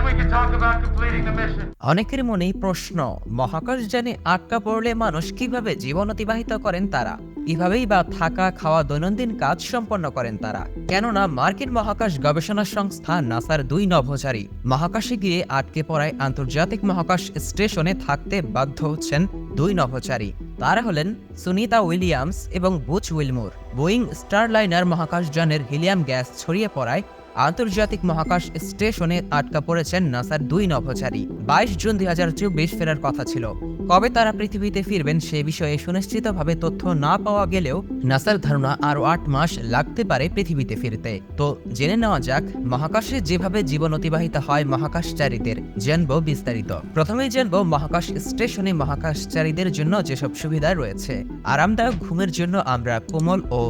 we can talk about completing the mission. অনেকের মনেই প্রশ্ন, মহাকাশযানে আটকা পড়লে মানুষ কিভাবে জীবন অতিবাহিত করেন তারা, কিভাবেই বা থাকা খাওয়া দৈনন্দিন কাজ সম্পন্ন করেন তারা। কেননা মার্কিন মহাকাশ গবেষণা সংস্থা নাসার 2 নভোচারী মহাকাশে গিয়ে আটকে পড়ায় আন্তর্জাতিক মহাকাশ স্টেশনে থাকতে বাধ্য হচ্ছেন 2 নভোচারী। তারা হলেন সুনিতা উইলিয়ামস এবং বুচ উইলমোর। বোয়িং স্টারলাইনার মহাকাশযানের হিলিয়াম গ্যাস ছড়িয়ে পড়ায় আন্তর্জাতিক মহাকাশ স্টেশনে আটকা পড়েছেন নাসার 2 নভোচারী। 22 জুন 2024 ফেরার কথা ছিল। কবে তারা পৃথিবীতে ফিরবেন সে বিষয়ে সুনিশ্চিতভাবে তথ্য না পাওয়া গেলেও নাসার ধারণা আরও 8 মাস লাগতে পারে পৃথিবীতে ফিরতে। তো জেনে নেওয়া যাক মহাকাশে যেভাবে জীবন অতিবাহিত হয় মহাকাশচারীদের, জানব বিস্তারিত। প্রথমেই জানব মহাকাশ স্টেশনে মহাকাশচারীদের জন্য যেসব সুবিধা রয়েছে। আরামদায়ক ঘুমের জন্য আমরা কোমল ও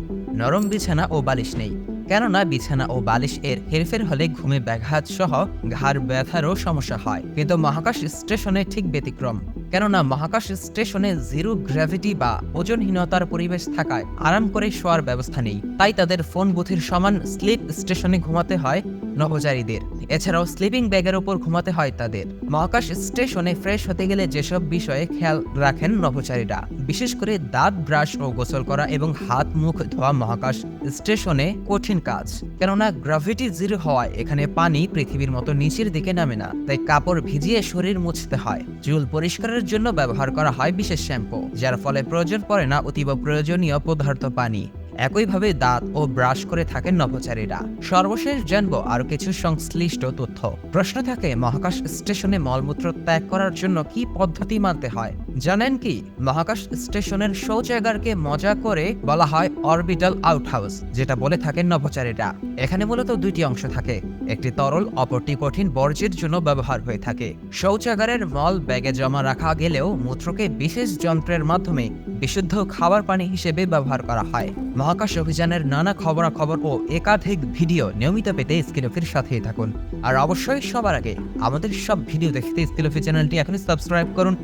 নরম বিছানা ও বালিশ নেই, কেননা বিছানা ও বালিশ এর হেরফের হলে ঘুমে ব্যাঘাত সহ ঘাড় ব্যথারও সমস্যা হয়। কিন্তু মহাকাশ স্টেশনে ঠিক ব্যতিক্রম, কেননা মহাকাশ স্টেশনে জিরো গ্র্যাভিটি বা ওজনহীনতার পরিবেশ থাকায় আরাম করে শোয়ার ব্যবস্থা নেই। তাই তাদের ফোন বুথের সমান স্লিপ স্টেশনে ঘুমাতে হয় নভোচারীদের। এছাড়াও স্লিপিং ব্যাগের উপর ঘুমাতে হয় তাদের। মহাকাশ স্টেশনে ফ্রেশ হতে গেলে যেসব বিষয়ে খেয়াল রাখেন নভোচারীরা, বিশেষ করে দাঁত ব্রাশ ও গোসল করা এবং হাত মুখ ধোয়া মহাকাশ স্টেশনে কঠিন কাজ, কেননা গ্র্যাভিটি জিরো হওয়ায় এখানে পানি পৃথিবীর মতো নিচের দিকে নামে না। তাই কাপড় ভিজিয়ে শরীর মুছতে হয়। চুল পরিষ্কারের জন্য ব্যবহার করা হয় বিশেষ শ্যাম্পু, যার ফলে প্রয়োজন পড়ে না অতীব প্রয়োজনীয় পদার্থ পানি। একইভাবে দাঁত ও ব্রাশ করে থাকেন নভোচারীরা। সর্বশেষ জানব আরো কিছু সংশ্লিষ্ট তথ্য। প্রশ্ন থাকে মহাকাশ স্টেশনে মলমূত্র ত্যাগ করার জন্য কি পদ্ধতি মানতে হয়। জানেন কি, মহাকাশ স্টেশনের শৌচাগারকে মজা করে বলা হয় অরবিটাল আউটহাউস, যেটা বলে থাকেন নভোচারীরা। এখানে মূলত 2টি অংশ থাকে, একটি তরল, অপরটি কঠিন বর্জ্যের জন্য ব্যবহার হয়ে থাকে। শৌচাগারের মল ব্যাগে জমা রাখা গেলেও মূত্রকে বিশেষ যন্ত্রের মাধ্যমে বিশুদ্ধ খাবার পানি হিসেবে ব্যবহার করা হয়। মহাকাশ অভিযানের নানা খবরাখবর ও একাধিক ভিডিও নিয়মিত পেতে স্কিলফির সাথেই থাকুন। আর অবশ্যই সবার আগে আমাদের সব ভিডিও দেখতে স্কিলফি চ্যানেলটি এখনই সাবস্ক্রাইব করুন